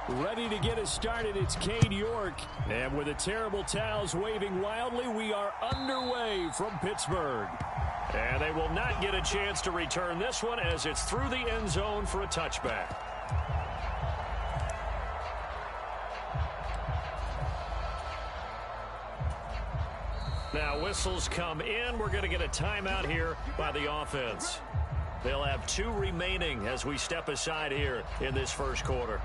Ready to get us started, it's Cade York. And with the terrible towels waving wildly, we are underway from Pittsburgh. And they will not get a chance to return this one as it's through the end zone for a touchback. Now whistles come in. We're going to get a timeout here by the offense. They'll have 2 remaining as we step aside here in this first quarter.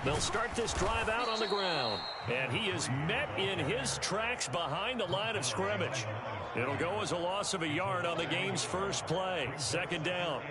They'll start this drive out on the ground. And he is met in his tracks behind the line of scrimmage. It'll go as a loss of a yard on the game's first play. Second down.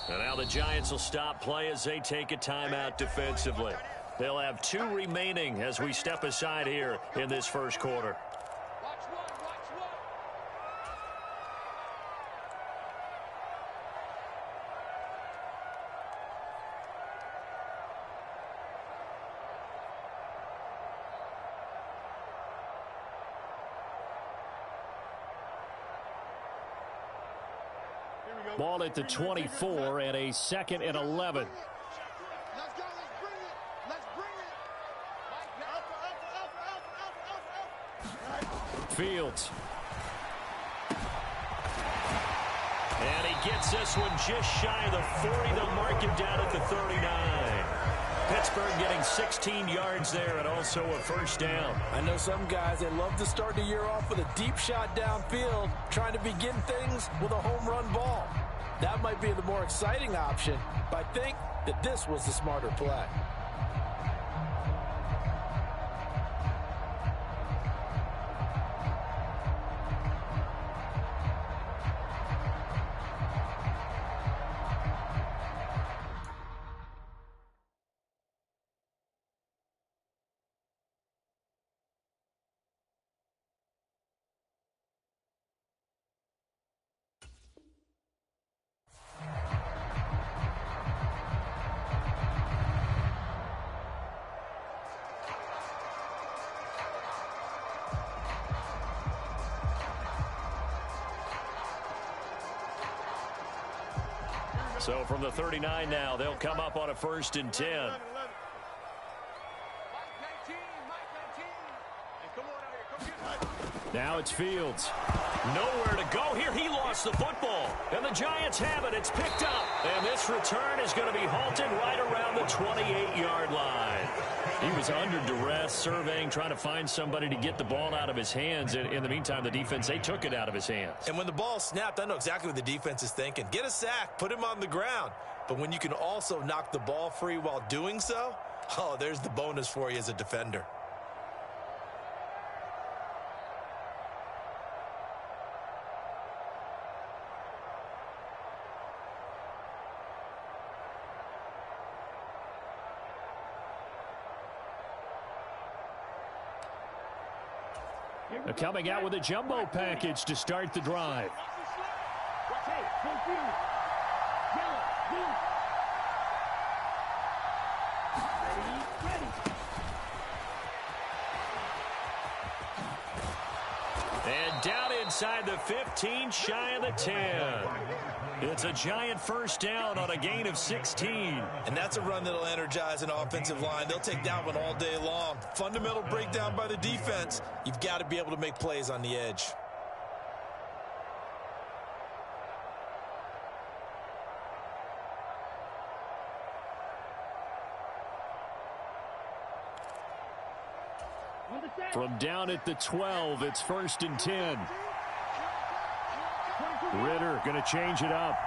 And now the Giants will stop play as they take a timeout defensively. They'll have 2 remaining as we step aside here in this first quarter. Ball at the 24 and a 2nd and 11. Let's go. Let's bring it. Let's bring it. Fields. And he gets this one just shy of the 40. They'll mark him down at the 39. Pittsburgh getting 16 yards there and also a first down. I know some guys, they love to start the year off with a deep shot downfield, trying to begin things with a home run ball. That might be the more exciting option, but I think that this was the smarter play. So from the 39 now, they'll come up on a 1st and 10. Now it's Fields. Nowhere to go here. He lost the football. And the Giants have it. It's picked up. And this return is going to be halted right around the 28-yard line. He was under duress, surveying, trying to find somebody to get the ball out of his hands. And in the meantime, the defense, they took it out of his hands. And when the ball snapped, I know exactly what the defense is thinking. Get a sack, put him on the ground. But when you can also knock the ball free while doing so, oh, there's the bonus for you as a defender. Coming out with a jumbo package to start the drive. And down inside the 15, shy of the 10. It's a Giant first down on a gain of 16. And that's a run that'll energize an offensive line. They'll take that one all day long. Fundamental breakdown by the defense. You've got to be able to make plays on the edge. From down at the 12, it's 1st and 10. Ritter going to change it up.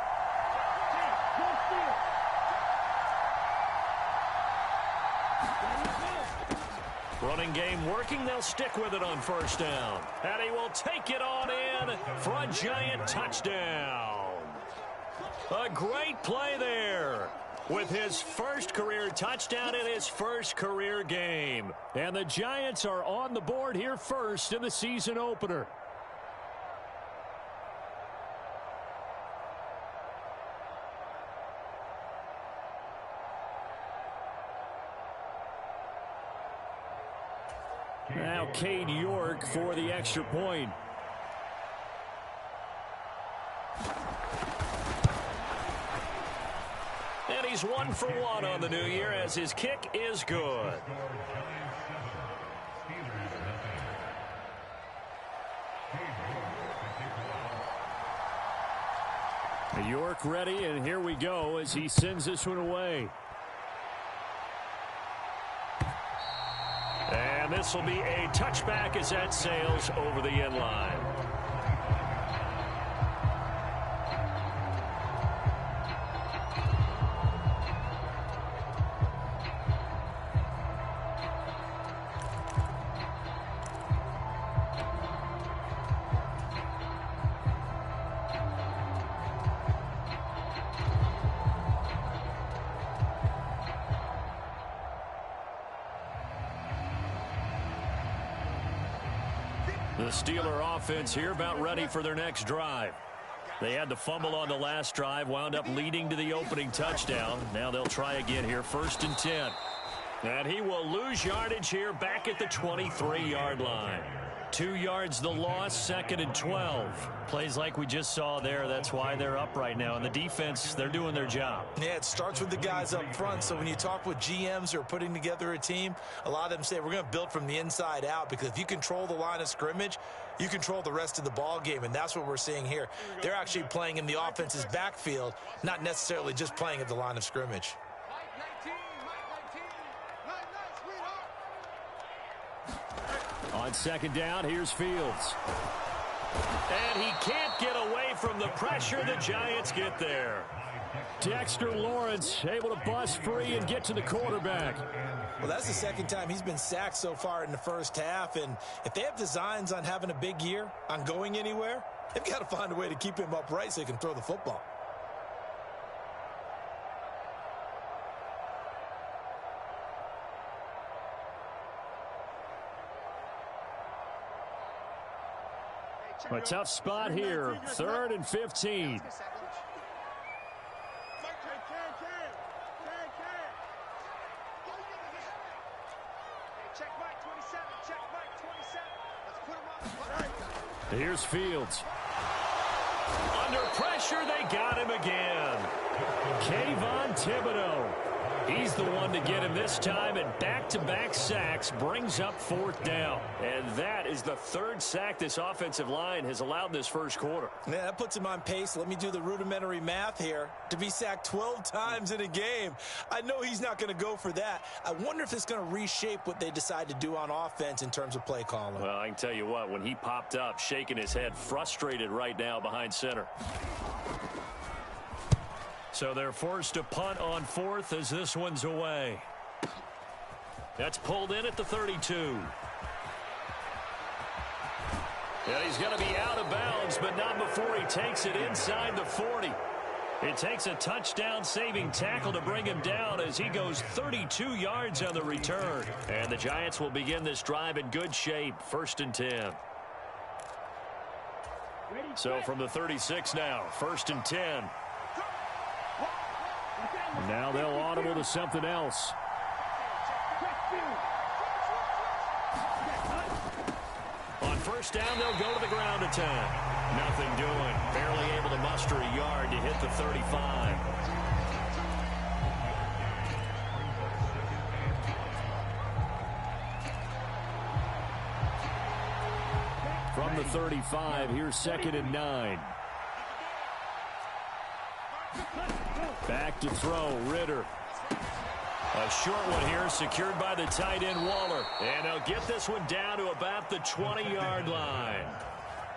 Running game working. They'll stick with it on 1st down. And he will take it on in for a Giant touchdown. A great play there with his first career touchdown in his first career game. And the Giants are on the board here first in the season opener. Now Cade York for the extra point. And he's 1 for 1 on the new year as his kick is good. York ready, and here we go as he sends this one away. And this will be a touchback as that sails over the end line. The Steeler offense here about ready for their next drive. They had the fumble on the last drive, wound up leading to the opening touchdown. Now they'll try again here, 1st and 10. And he will lose yardage here back at the 23-yard line. 2 yards the loss, 2nd and 12. Plays like we just saw there. That's why they're up right now. And the defense, they're doing their job. Yeah, it starts with the guys up front. So when you talk with GMs who are putting together a team, a lot of them say we're going to build from the inside out, because if you control the line of scrimmage, you control the rest of the ball game, and that's what we're seeing here. They're actually playing in the offense's backfield, not necessarily just playing at the line of scrimmage. On 2nd down, here's Fields. And he can't get away from the pressure. The Giants get there. Dexter Lawrence able to bust free and get to the quarterback. Well, that's the 2nd time he's been sacked so far in the first half. And if they have designs on having a big year, on going anywhere, they've got to find a way to keep him upright so he can throw the football. A tough spot here, 3rd and 15. Here's Fields. Under pressure, they got him again. Kayvon Thibodeaux. He's the one to get him this time, and back-to-back sacks brings up 4th down. And that is the 3rd sack this offensive line has allowed in this first quarter. Yeah, that puts him on pace. Let me do the rudimentary math here. To be sacked 12 times in a game, I know he's not going to go for that. I wonder if it's going to reshape what they decide to do on offense in terms of play calling. Well, I can tell you what, when he popped up, shaking his head, frustrated right now behind center. So they're forced to punt on 4th as this one's away. That's pulled in at the 32. And he's going to be out of bounds, but not before he takes it inside the 40. It takes a touchdown-saving tackle to bring him down as he goes 32 yards on the return. And the Giants will begin this drive in good shape, 1st and 10. So from the 36 now, 1st and 10. Now they'll audible to something else. On 1st down, they'll go to the ground attack. Nothing doing. Barely able to muster a yard to hit the 35. From the 35, here's 2nd and 9. Back to throw, Ritter. A short one here, secured by the tight end Waller. And they'll get this one down to about the 20-yard line.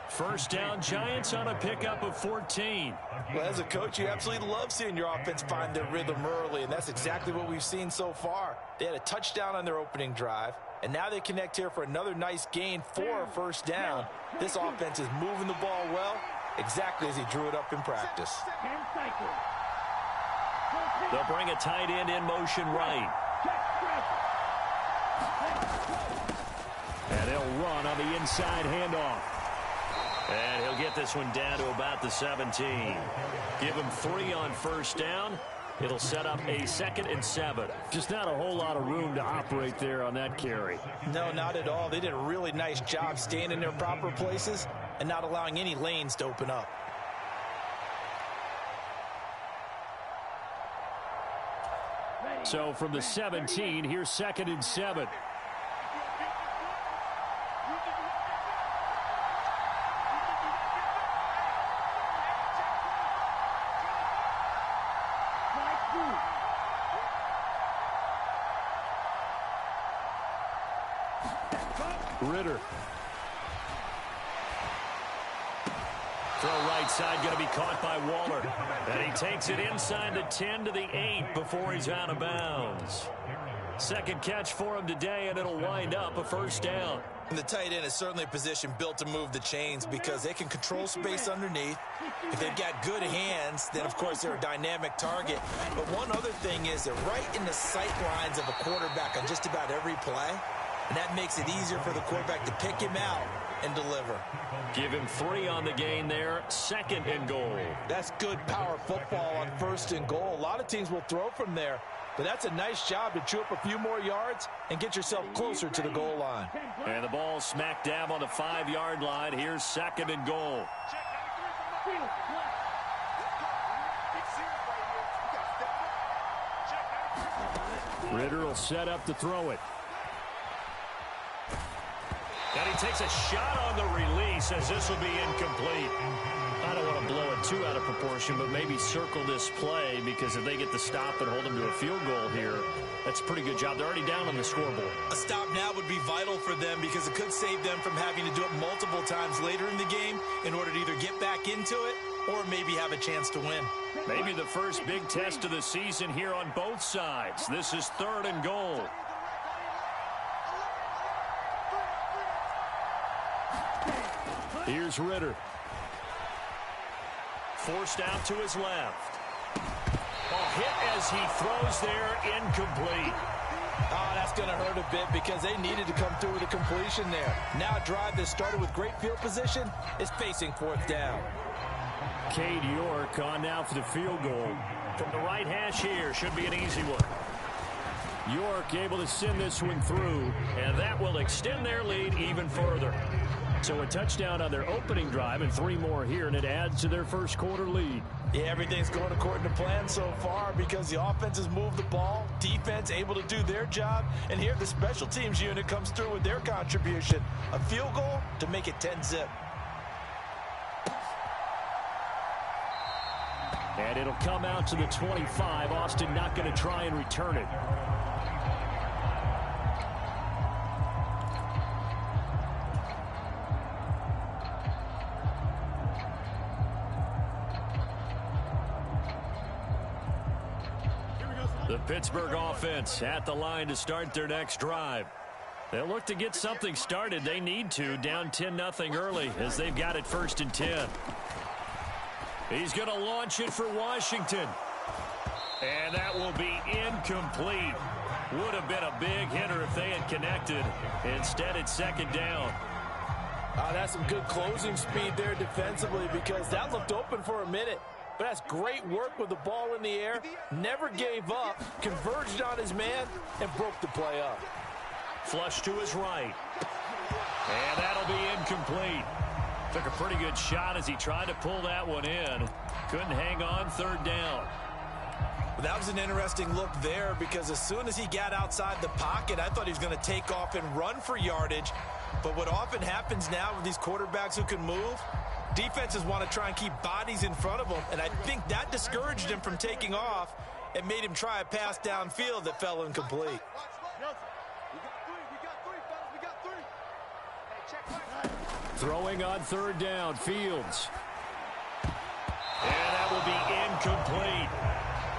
First down, Giants on a pickup of 14. Well, as a coach, you absolutely love seeing your offense find their rhythm early, and that's exactly what we've seen so far. They had a touchdown on their opening drive, and now they connect here for another nice gain for a first down. This offense is moving the ball well, exactly as he drew it up in practice. They'll bring a tight end in motion right. And they'll run on the inside handoff. And he'll get this one down to about the 17. Give him 3 on first down. It'll set up a 2nd and 7. Just not a whole lot of room to operate there on that carry. No, not at all. They did a really nice job staying in their proper places and not allowing any lanes to open up. So from the 17, here's 2nd and 7. Ritter. Throw right side, going to be caught by Waller. And he takes it inside the 10 to the 8 before he's out of bounds. Second catch for him today, and it'll wind up a first down. And the tight end is certainly a position built to move the chains because they can control space underneath. If they've got good hands, then, of course, they're a dynamic target. But one other thing is they're right in the sight lines of a quarterback on just about every play. And that makes it easier for the quarterback to pick him out and deliver. Give him 3 on the gain there. 2nd and goal. That's good power football on 1st and goal. A lot of teams will throw from there, but that's a nice job to chew up a few more yards and get yourself closer to the goal line. And the ball smack dab on the 5-yard line. Here's 2nd and goal. Ritter will set up to throw it. And he takes a shot on the release as this will be incomplete. I don't want to blow it too out of proportion, but maybe circle this play because if they get the stop and hold them to a field goal here, that's a pretty good job. They're already down on the scoreboard. A stop now would be vital for them because it could save them from having to do it multiple times later in the game in order to either get back into it or maybe have a chance to win. Maybe the first big test of the season here on both sides. This is 3rd and goal. Here's Ritter. Forced out to his left. Ball hit as he throws there, incomplete. Oh, that's going to hurt a bit because they needed to come through with a completion there. Now a drive that started with great field position is facing 4th down. Cade York on now for the field goal. From the right hash here, should be an easy one. York able to send this one through, and that will extend their lead even further. So a touchdown on their opening drive and 3 more here, and it adds to their first quarter lead. Yeah, everything's going according to plan so far because the offense has moved the ball, defense able to do their job, and here the special teams unit comes through with their contribution. A field goal to make it 10-zip. And it'll come out to the 25. Austin not going to try and return it. The Pittsburgh offense at the line to start their next drive. They'll look to get something started. They need to, down 10-0 early as they've got it 1st and 10. He's going to launch it for Washington. And that will be incomplete. Would have been a big hitter if they had connected. Instead, it's 2nd down. That's some good closing speed there defensively because that looked open for a minute. But that's great work with the ball in the air. Never gave up, converged on his man, and broke the play up. Flush to his right. And that'll be incomplete. Took a pretty good shot as he tried to pull that one in. Couldn't hang on, 3rd down. Well, that was an interesting look there because as soon as he got outside the pocket, I thought he was going to take off and run for yardage. But what often happens now with these quarterbacks who can move, defenses want to try and keep bodies in front of them, and I think that discouraged him from taking off, and made him try a pass downfield that fell incomplete. Throwing on third down, Fields. And that will be incomplete.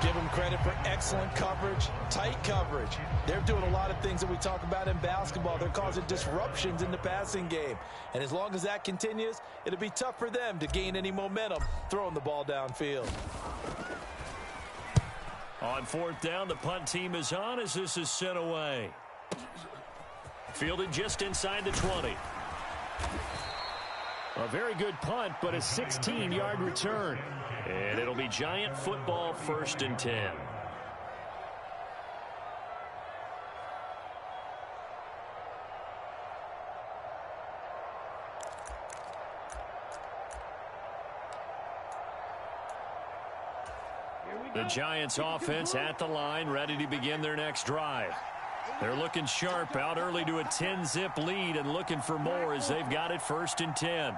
Give them credit for excellent coverage, tight coverage. They're doing a lot of things that we talk about in basketball. They're causing disruptions in the passing game. And as long as that continues, it'll be tough for them to gain any momentum throwing the ball downfield. On fourth down, the punt team is on as this is sent away. Fielded just inside the 20. A very good punt, but a 16-yard return. And it'll be Giant football, 1st and 10. The Giants offense at the line, ready to begin their next drive. They're looking sharp, out early to a 10-zip lead and looking for more as they've got it 1st and 10.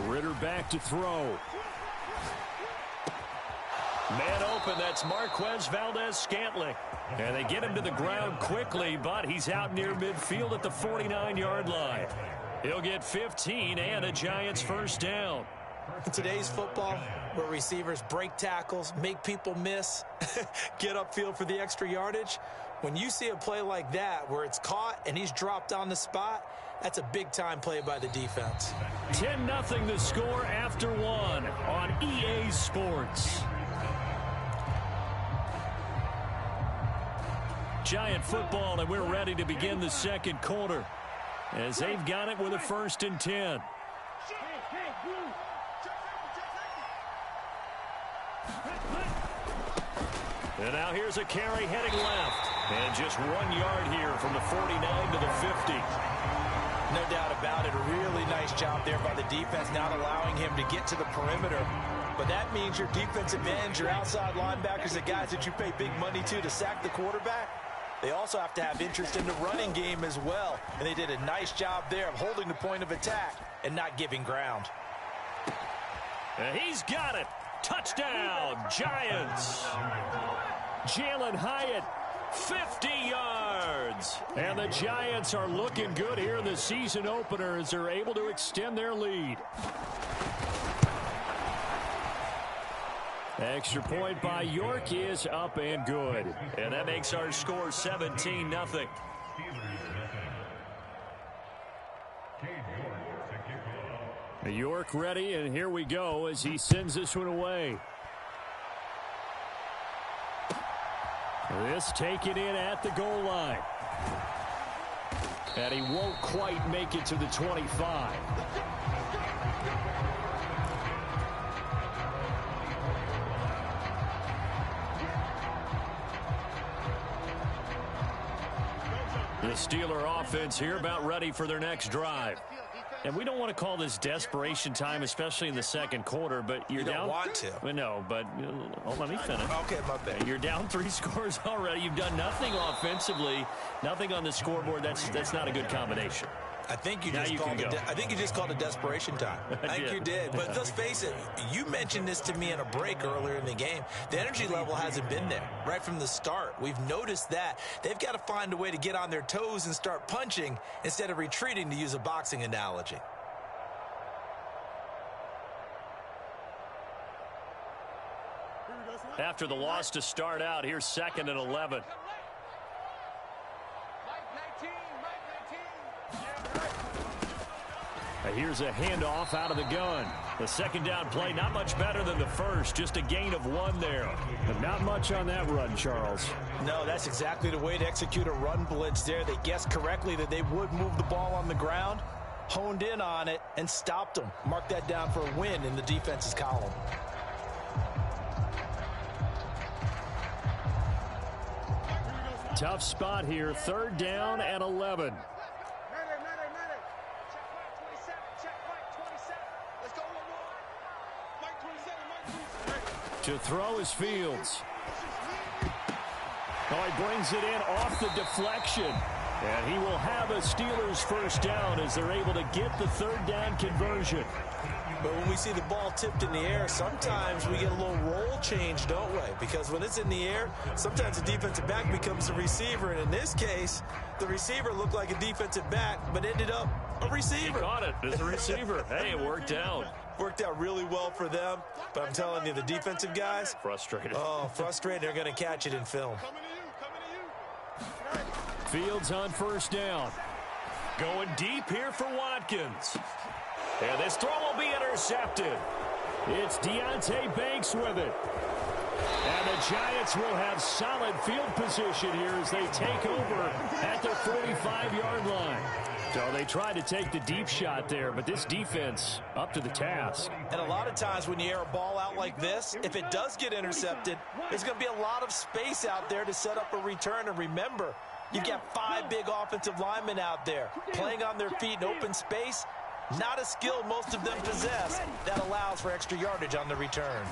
Ritter back to throw. Man open, that's Marquez Valdez-Scantling. And they get him to the ground quickly, but he's out near midfield at the 49-yard line. He'll get 15 and a Giants 1st down. In today's football, where receivers break tackles, make people miss, get upfield for the extra yardage, when you see a play like that where it's caught and he's dropped on the spot, that's a big-time play by the defense. 10-0 the score after one on EA Sports. Giant football, and we're ready to begin the second quarter as they've got it with a 1st and 10. And now here's a carry heading left. And just 1 yard here from the 49 to the 50. No doubt about it. A really nice job there by the defense, not allowing him to get to the perimeter. But that means your defensive ends, your outside linebackers, the guys that you pay big money to sack the quarterback, they also have to have interest in the running game as well. And they did a nice job there of holding the point of attack and not giving ground. And he's got it. Touchdown, Giants. Jalen Hyatt, 50 yards. And the Giants are looking good here in the season opener as they're able to extend their lead. Extra point by York is up and good. And that makes our score 17-0. York ready, and here we go as he sends this one away. This taken in at the goal line. And he won't quite make it to the 25. The Steeler offense here about ready for their next drive. And we don't want to call this desperation time, especially in the second quarter, but you're down. You don't want to. No, but let me finish. Okay, my bad. You're down 3 scores already. You've done nothing offensively, nothing on the scoreboard. That's not a good combination. I think you just called it desperation time. I think you did. But let's face it, you mentioned this to me in a break earlier in the game. The energy level hasn't been there right from the start. We've noticed that. They've got to find a way to get on their toes and start punching instead of retreating, to use a boxing analogy. After the loss to start out, here's 2nd and 11. Here's a handoff out of the gun. The second down play, not much better than the first. Just a gain of 1 there. But not much on that run, Charles. No, that's exactly the way to execute a run blitz there. They guessed correctly that they would move the ball on the ground, honed in on it, and stopped them. Mark that down for a win in the defense's column. Tough spot here. 3rd down and 11. To throw is Fields. Oh, he brings it in off the deflection. And he will have a Steelers first down as they're able to get the third down conversion. But when we see the ball tipped in the air, sometimes we get a little roll change, don't we? Because when it's in the air, sometimes the defensive back becomes a receiver. And in this case, the receiver looked like a defensive back, but ended up a receiver. He caught it as a receiver. Hey, it worked out. Worked out really well for them. But I'm telling you, the defensive guys, frustrated. Oh, frustrated. They're going to catch it in film. Fields on first down. Going deep here for Watkins. And this throw will be intercepted. It's Deonte Banks with it. And the Giants will have solid field position here as they take over at the 45-yard line. So they tried to take the deep shot there, but this defense up to the task. And a lot of times when you air a ball out like this, if it does get intercepted, there's going to be a lot of space out there to set up a return. And remember, you've got 5 big offensive linemen out there playing on their feet in open space. Not a skill most of them possess that allows for extra yardage on the return.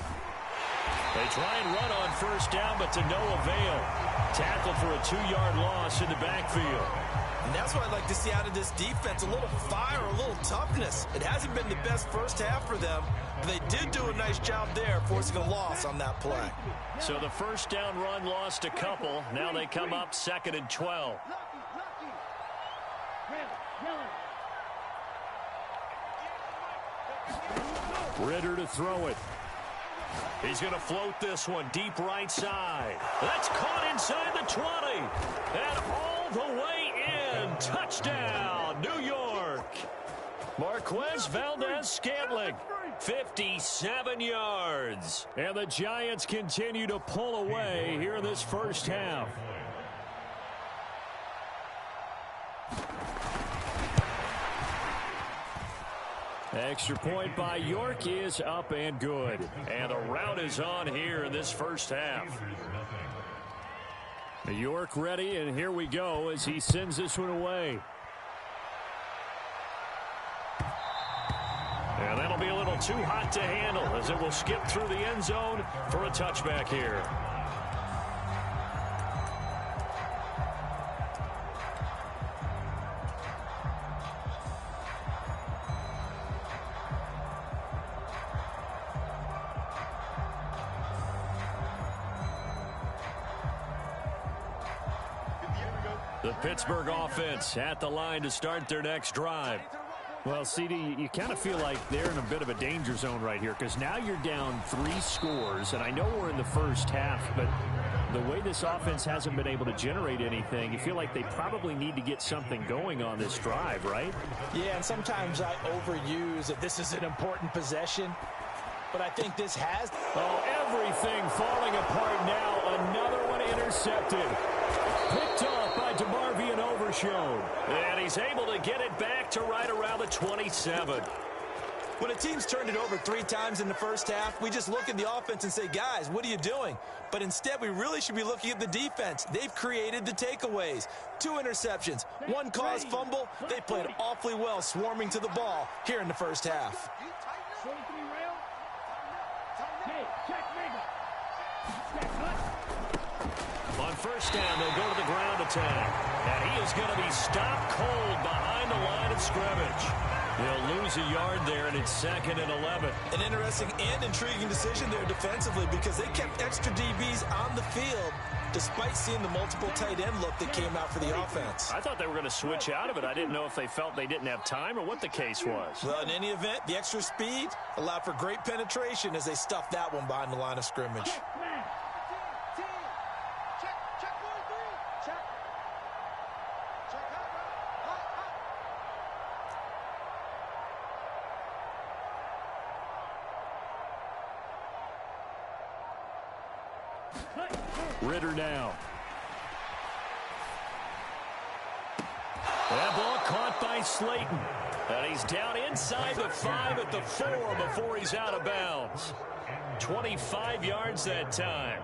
They try and run on first down, but to no avail. Tackle for a 2-yard loss in the backfield. And that's what I'd like to see out of this defense, a little fire, a little toughness. It hasn't been the best first half for them, but they did do a nice job there, forcing a loss on that play. So the first down run lost a couple. Now they come up 2nd and 12. Ridder to throw it. He's going to float this one deep right side. That's caught inside the 20. And all the way in. Touchdown, New York. Marquez Valdez-Scantling, 57 yards. And the Giants continue to pull away here in this first half. Extra point by York is up and good. And the route is on here in this first half. York ready, and here we go as he sends this one away. And that'll be a little too hot to handle as it will skip through the end zone for a touchback here. The Pittsburgh offense at the line to start their next drive. Well, CD, you kind of feel like they're in a bit of a danger zone right here because now you're down 3 scores, and I know we're in the first half, but the way this offense hasn't been able to generate anything, you feel like they probably need to get something going on this drive, right? Yeah, and sometimes I overuse that this is an important possession, but I think this has... Oh, everything falling apart now. Another one intercepted. Picked off by DeMarvion Overshown. And he's able to get it back to right around the 27. When a team's turned it over 3 times in the first half, we just look at the offense and say, guys, what are you doing? But instead, we really should be looking at the defense. They've created the takeaways. 2 interceptions, 1 caused fumble. They played awfully well swarming to the ball here in the first half. On first down, they'll go to the ground attack. And he is going to be stopped cold behind the line of scrimmage. They'll lose a yard there, and it's 2nd and 11. An interesting and intriguing decision there defensively because they kept extra DBs on the field despite seeing the multiple tight end look that came out for the offense. I thought they were going to switch out of it. I didn't know if they felt they didn't have time or what the case was. Well, in any event, the extra speed allowed for great penetration as they stuffed that one behind the line of scrimmage. Ridder now. That ball caught by Slayton. And he's down inside the 5 at the 4 before he's out of bounds. 25 yards that time.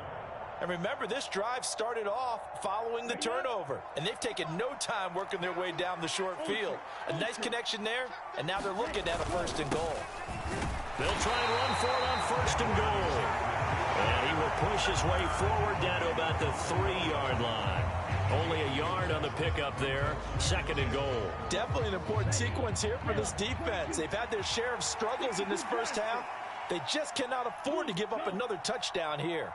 And remember, this drive started off following the turnover. And they've taken no time working their way down the short field. A nice connection there, and now they're looking at a 1st and goal. They'll try and run for it on 1st and goal. And he will push his way forward down to about the 3-yard line. Only a yard on the pickup there. 2nd and goal. Definitely an important sequence here for this defense. They've had their share of struggles in this first half. They just cannot afford to give up another touchdown here.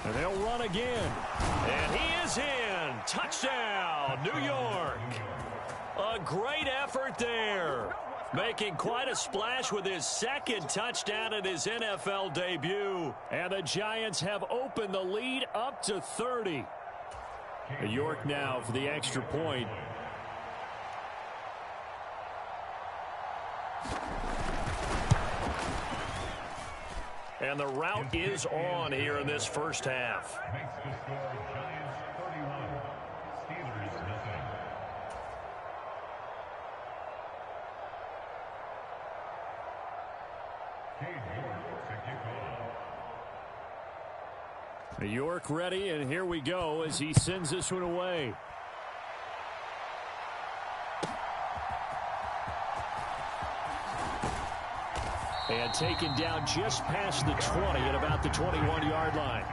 And they'll run again. And he is in. Touchdown, New York. A great effort there. Making quite a splash with his 2nd touchdown in his NFL debut. And the Giants have opened the lead up to 30. York now for the extra point. And the route is on here in this first half. York ready, and here we go as he sends this one away. And taken down just past the 20 at about the 21-yard line.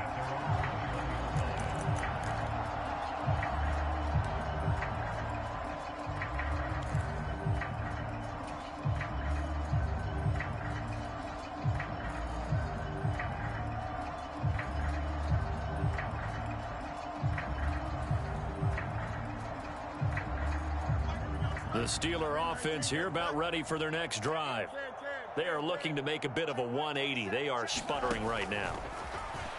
The Steeler offense here about ready for their next drive. They are looking to make a bit of a 180. They are sputtering right now.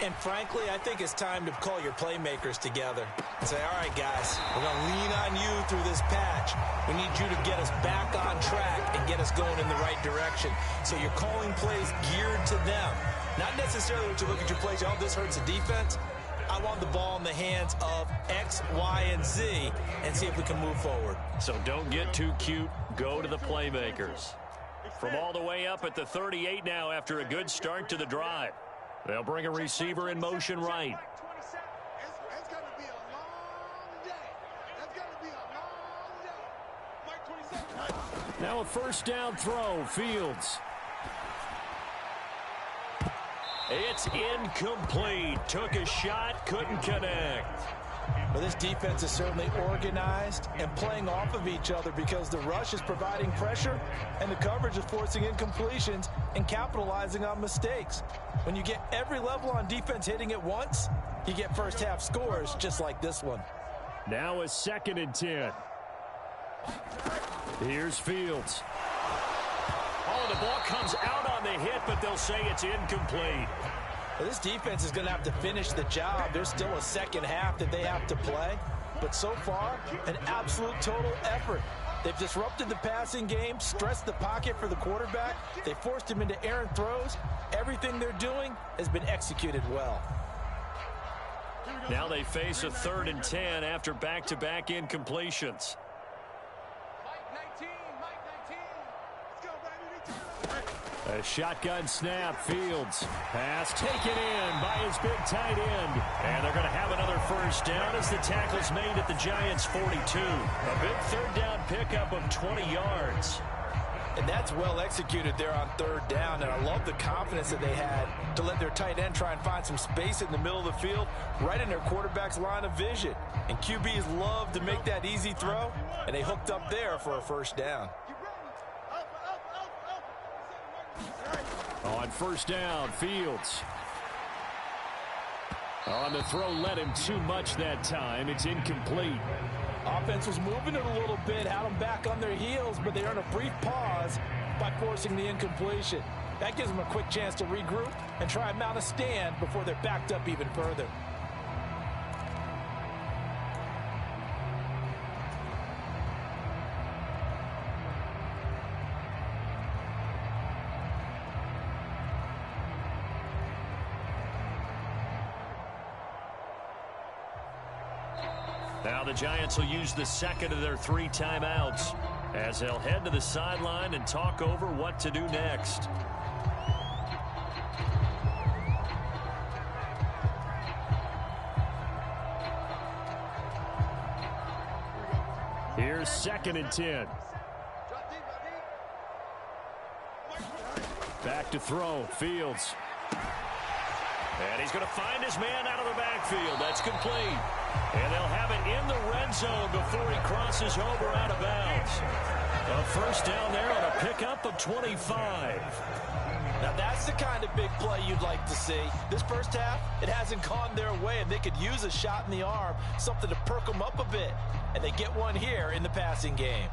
And frankly, I think it's time to call your playmakers together and say, all right, guys, we're going to lean on you through this patch. We need you to get us back on track and get us going in the right direction. So you're calling plays geared to them. Not necessarily what you look at your plays, oh, this hurts the defense. I want the ball in the hands of X, Y, and Z and see if we can move forward. So don't get too cute. Go to the playmakers. From all the way up at the 38 now after a good start to the drive. They'll bring a receiver in motion right. Now a first down throw, Fields. It's incomplete. Took a shot, couldn't connect. Well, this defense is certainly organized and playing off of each other because the rush is providing pressure and the coverage is forcing incompletions and capitalizing on mistakes. When you get every level on defense hitting at once, you get first half scores just like this one. Now a 2nd and 10. Here's Fields. Oh, the ball comes out on the hit, but they'll say it's incomplete. Well, this defense is going to have to finish the job. There's still a second half that they have to play. But so far, an absolute total effort. They've disrupted the passing game, stressed the pocket for the quarterback. They forced him into errant throws. Everything they're doing has been executed well. Now they face a 3rd and 10 after back-to-back incompletions. A shotgun snap, Fields. Pass taken in by his big tight end. And they're going to have another first down as the tackle's made at the Giants' 42. A big 3rd down pickup of 20 yards. And that's well executed there on 3rd down. And I love the confidence that they had to let their tight end try and find some space in the middle of the field, right in their quarterback's line of vision. And QBs love to make that easy throw, and they hooked up there for a first down. On first down, Fields. On the throw, led him too much that time. It's incomplete. Offense was moving it a little bit, had them back on their heels, but they earned a brief pause by forcing the incompletion. That gives them a quick chance to regroup and try and mount a stand before they're backed up even further. Now the Giants will use the 2nd of their 3 timeouts as they'll head to the sideline and talk over what to do next. Here's 2nd and 10. Back to throw. Fields. And he's going to find his man out of the backfield. That's complete. And they'll have it in the red zone before he crosses over out of bounds. A first down there on a pickup of 25. Now that's the kind of big play you'd like to see. This first half, it hasn't gone their way, and they could use a shot in the arm, something to perk them up a bit. And they get one here in the passing game.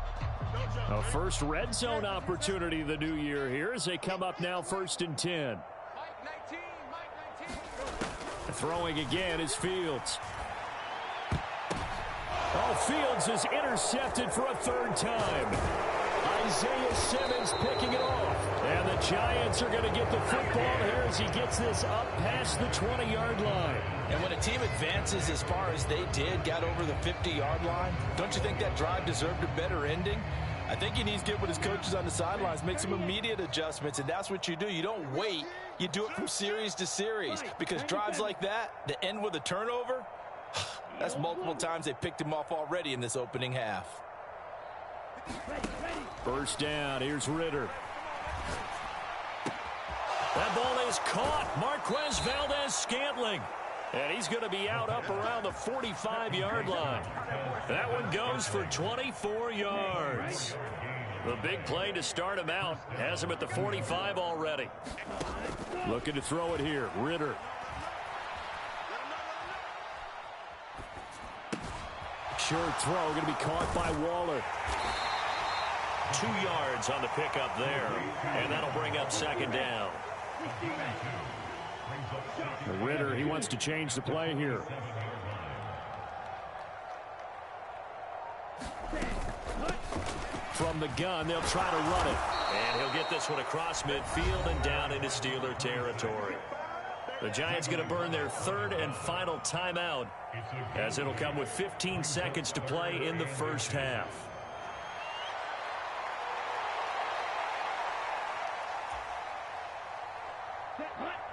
A first red zone opportunity the new year here as they come up now 1st and 10. Throwing again is Fields. Oh, Fields is intercepted for a 3rd time. Isaiah Simmons picking it off. And the Giants are going to get the football here as he gets this up past the 20-yard line. And when a team advances as far as they did, got over the 50-yard line, don't you think that drive deserved a better ending? I think he needs to get with his coaches on the sidelines, make some immediate adjustments, and that's what you do. You don't wait. You do it from series to series, because drives like that end with a turnover, that's multiple times they picked him off already in this opening half. First down, here's Ritter. That ball is caught. Marquez Valdes-Scantling. And he's going to be out up around the 45-yard line. That one goes for 24 yards. The big play to start him out has him at the 45 already. Looking to throw it here. Ritter. Short throw going to be caught by Waller. 2 yards on the pickup there. And that'll bring up 2nd down. Ritter, he wants to change the play here. From the gun, they'll try to run it. And he'll get this one across midfield and down into Steeler territory. The Giants going to burn their 3rd and final timeout, as it'll come with 15 seconds to play in the first half.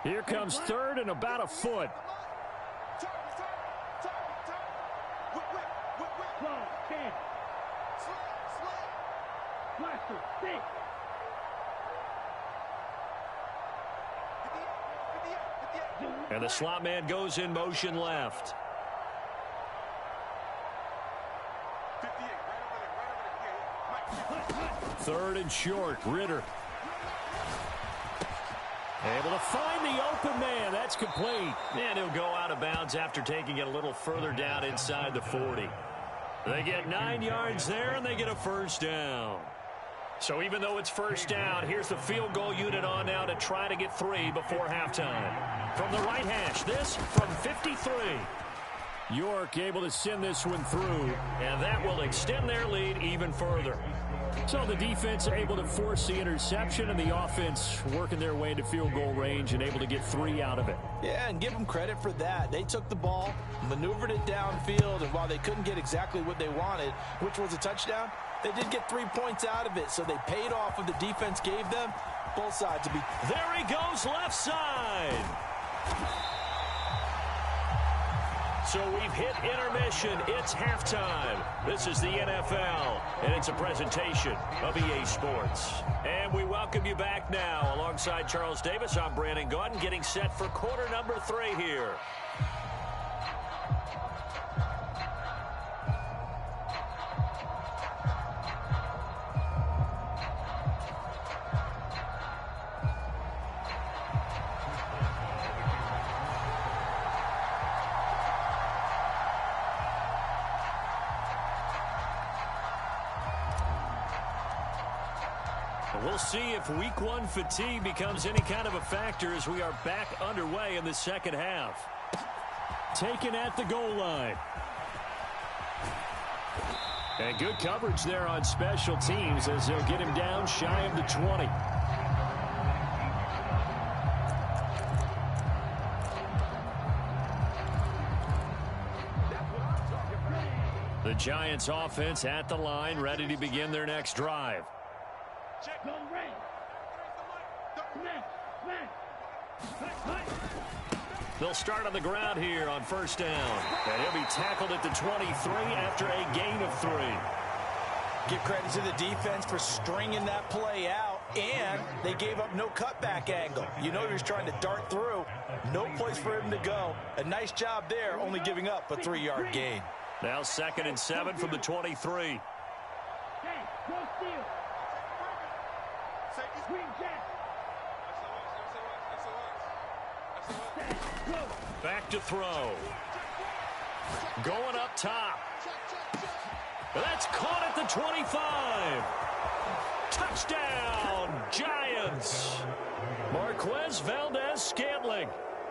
Here comes 3rd and about a foot. And the slot man goes in motion left. Third and short, Ritter. Able to find the open man. That's complete. And he'll go out of bounds after taking it a little further down inside the 40. They get 9 yards there, and they get a first down. So even though it's first down, here's the field goal unit on now to try to get 3 before halftime. From the right hash, this from 53. York able to send this one through. And that will extend their lead even further. So the defense able to force the interception, and the offense working their way into field goal range and able to get 3 out of it. Yeah, and give them credit for that. They took the ball, maneuvered it downfield, and while they couldn't get exactly what they wanted, which was a touchdown, they did get 3 points out of it, so they paid off what the defense gave them. Both sides to be. There he goes, left side. So we've hit intermission. It's halftime. This is the NFL, and it's a presentation of EA Sports. And we welcome you back now. Alongside Charles Davis, I'm Brandon Gaudin, getting set for quarter number 3 here. We'll see if week 1 fatigue becomes any kind of a factor as we are back underway in the second half. Taken at the goal line. And good coverage there on special teams as they'll get him down shy of the 20. The Giants offense at the line, ready to begin their next drive. They'll start on the ground here on first down. And he'll be tackled at the 23 after a gain of 3. Give credit to the defense for stringing that play out. And they gave up no cutback angle. You know he was trying to dart through. No place for him to go. A nice job there, only giving up a 3-yard gain. Now 2nd and 7 from the 23. Back to throw. Going up top. That's caught at the 25. Touchdown, Giants. Marquez Valdez-Scantling.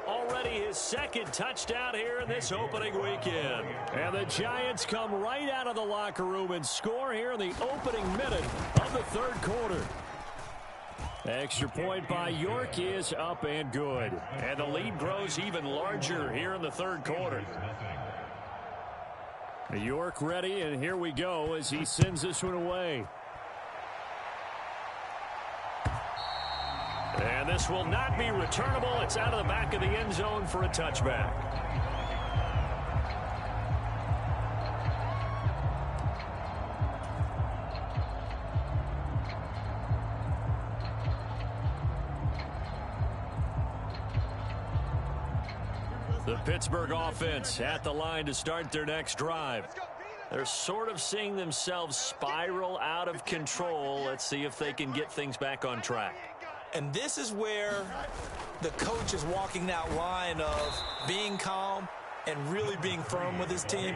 Already his 2nd touchdown here in this opening weekend. And the Giants come right out of the locker room and score here in the opening minute of the 3rd quarter. Extra point by York is up and good. And the lead grows even larger here in the 3rd quarter. York ready, and here we go as he sends this one away. And this will not be returnable. It's out of the back of the end zone for a touchback. The Pittsburgh offense at the line to start their next drive. They're sort of seeing themselves spiral out of control. Let's see if they can get things back on track. And this is where the coach is walking that line of being calm and really being firm with his team.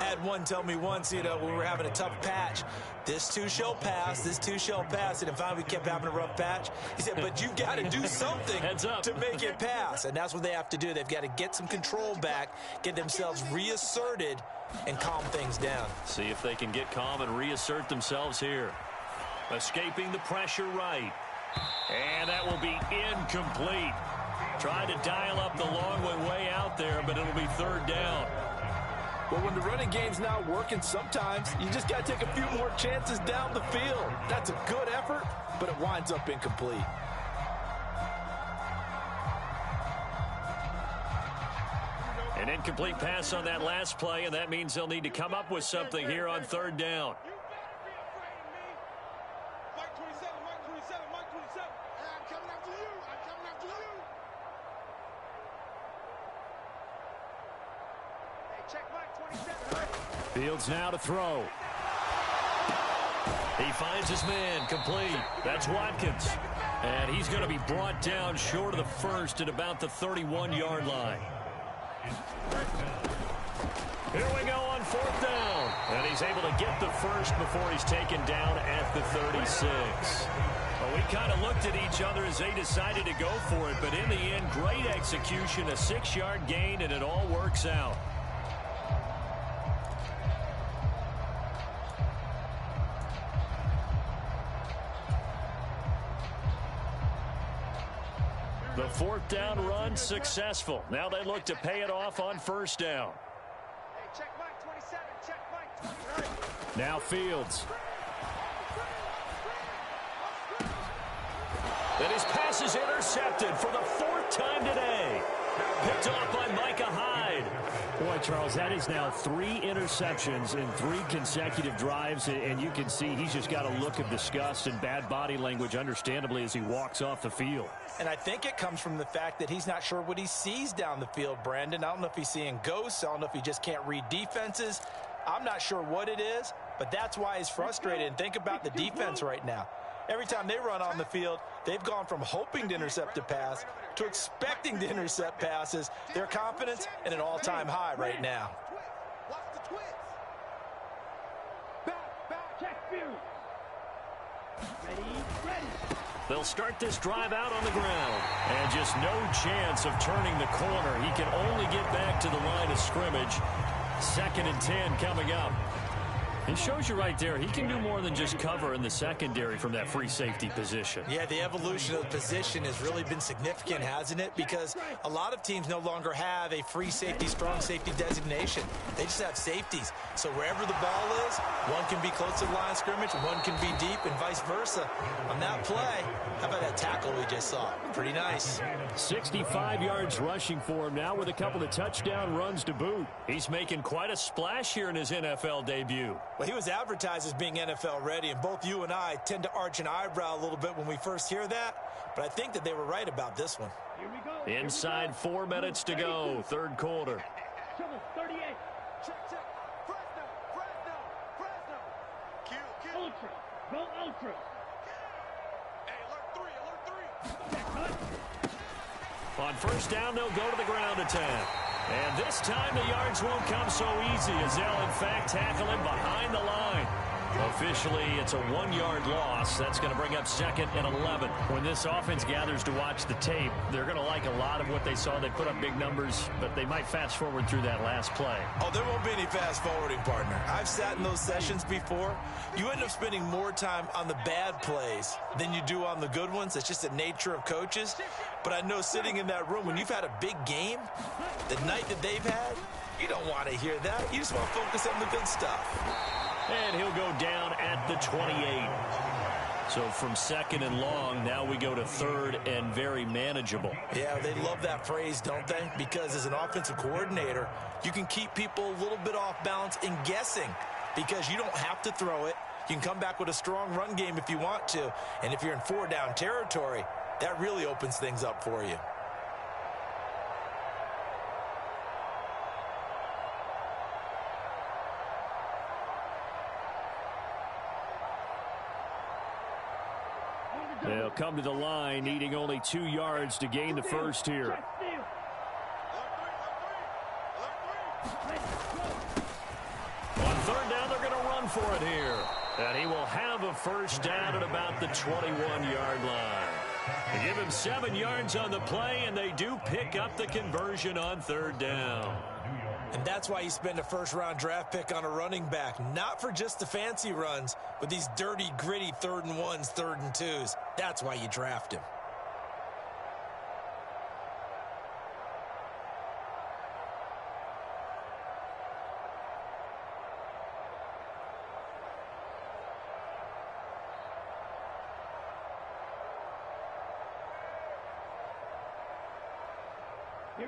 I had one tell me once, when we were having a tough patch, this too shall pass, this too shall pass. And finally we kept having a rough patch. He said, but you got to do something to make it pass. And that's what they have to do. They've got to get some control back, get themselves reasserted, and calm things down. See if they can get calm and reassert themselves here. Escaping the pressure right. And that will be incomplete. Tried to dial up the long one way out there, but it'll be 3rd down. Well, when the running game's not working, sometimes you just got to take a few more chances down the field. That's a good effort, but it winds up incomplete. An incomplete pass on that last play, and that means they'll need to come up with something here on 3rd down. Fields now to throw. He finds his man, complete. That's Watkins. And he's going to be brought down short of the first at about the 31-yard line. Here we go on 4th down. And he's able to get the first before he's taken down at the 36. Well, we kind of looked at each other as they decided to go for it. But in the end, great execution, a 6-yard gain, and it all works out. The 4th down run successful. Now they look to pay it off on 1st down. Check Mike 27. Check Mike. Now Fields. And his pass is intercepted for the 4th time today. Picked off by Micah Hyde. Boy, Charles, that is now 3 interceptions in 3 consecutive drives, and you can see he's just got a look of disgust and bad body language, understandably, as he walks off the field. And I think it comes from the fact that he's not sure what he sees down the field, Brandon. I don't know if he's seeing ghosts. I don't know if he just can't read defenses. I'm not sure what it is, but that's why he's frustrated. And think about the defense right now. Every time they run on the field, they've gone from hoping to intercept a pass to expecting to intercept passes. Their confidence at an all-time high right now. Watch the twist. Back, check Field. Ready. They'll start this drive out on the ground. And just no chance of turning the corner. He can only get back to the line of scrimmage. 2nd and 10 coming up. It shows you right there, he can do more than just cover in the secondary from that free safety position. Yeah, the evolution of the position has really been significant, hasn't it? Because a lot of teams no longer have a free safety, strong safety designation. They just have safeties. So wherever the ball is, one can be close to the line of scrimmage, one can be deep, and vice versa. On that play, how about that tackle we just saw? Pretty nice. 65 yards rushing for him now with a couple of touchdown runs to boot. He's making quite a splash here in his NFL debut. Well, he was advertised as being NFL ready, and both you and I tend to arch an eyebrow a little bit when we first hear that, but I think that they were right about this one. Here we go. Inside 4 minutes to go, third quarter. Trouble 38. Check. Fresno. Ultra. Go ultra. Hey, alert 3. On first down, they'll go to the ground attack. And this time the yards won't come so easy as they'll, in fact, tackle him behind the line. Officially, it's a 1-yard loss. That's going to bring up 2nd and 11. When this offense gathers to watch the tape, they're going to like a lot of what they saw. They put up big numbers, but they might fast forward through that last play. Oh, there won't be any fast forwarding, partner. I've sat in those sessions before. You end up spending more time on the bad plays than you do on the good ones. It's just the nature of coaches. But I know sitting in that room, when you've had a big game, the night that they've had, you don't want to hear that. You just want to focus on the good stuff. And he'll go down at the 28. So from 2nd and long, now we go to 3rd and very manageable. Yeah, they love that phrase, don't they? Because as an offensive coordinator, you can keep people a little bit off balance in guessing because you don't have to throw it. You can come back with a strong run game if you want to. And if you're in 4-down territory, that really opens things up for you. They'll come to the line, needing only 2 yards to gain the first here. On 3rd down, they're going to run for it here. And he will have a first down at about the 21-yard line. They give him 7 yards on the play, and they do pick up the conversion on 3rd down. And that's why you spend a first-round draft pick on a running back, not for just the fancy runs, but these dirty, gritty 3rd and 1s, 3rd and 2s. That's why you draft him.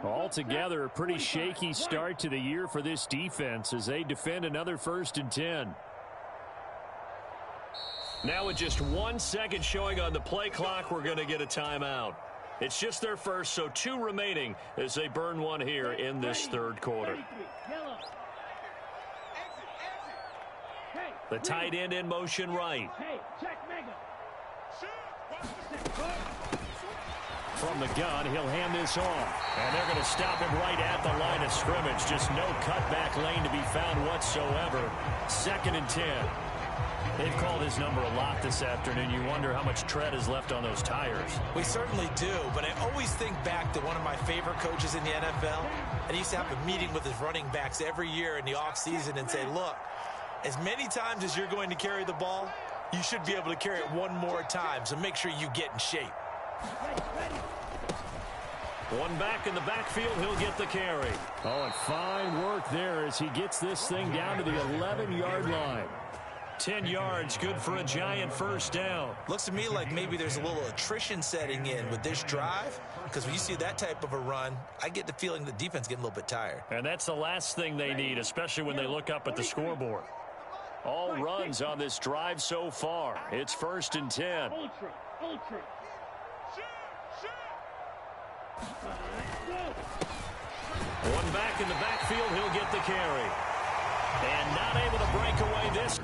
Altogether, a pretty shaky start to the year for this defense as they defend another 1st and 10. Now with just 1 second showing on the play clock, we're going to get a timeout. It's just their first, so 2 remaining as they burn one here in this 3rd quarter. The tight end in motion right. From the gun, he'll hand this off. And they're going to stop him right at the line of scrimmage. Just no cutback lane to be found whatsoever. 2nd and 10. They've called his number a lot this afternoon. You wonder how much tread is left on those tires. We certainly do, but I always think back to one of my favorite coaches in the NFL. And he used to have a meeting with his running backs every year in the offseason and say, look, as many times as you're going to carry the ball, you should be able to carry it 1 more time, so make sure you get in shape. One back in the backfield, he'll get the carry. Oh, and fine work there as he gets this thing down to the 11-yard line. 10 yards, good for a Giant first down. Looks to me like maybe there's a little attrition setting in with this drive, because when you see that type of a run, I get the feeling the defense getting a little bit tired. And that's the last thing they need, especially when they look up at the scoreboard. All runs on this drive so far. It's 1st and 10. Ultra. One back in the backfield, he'll get the carry. And not able to break away this.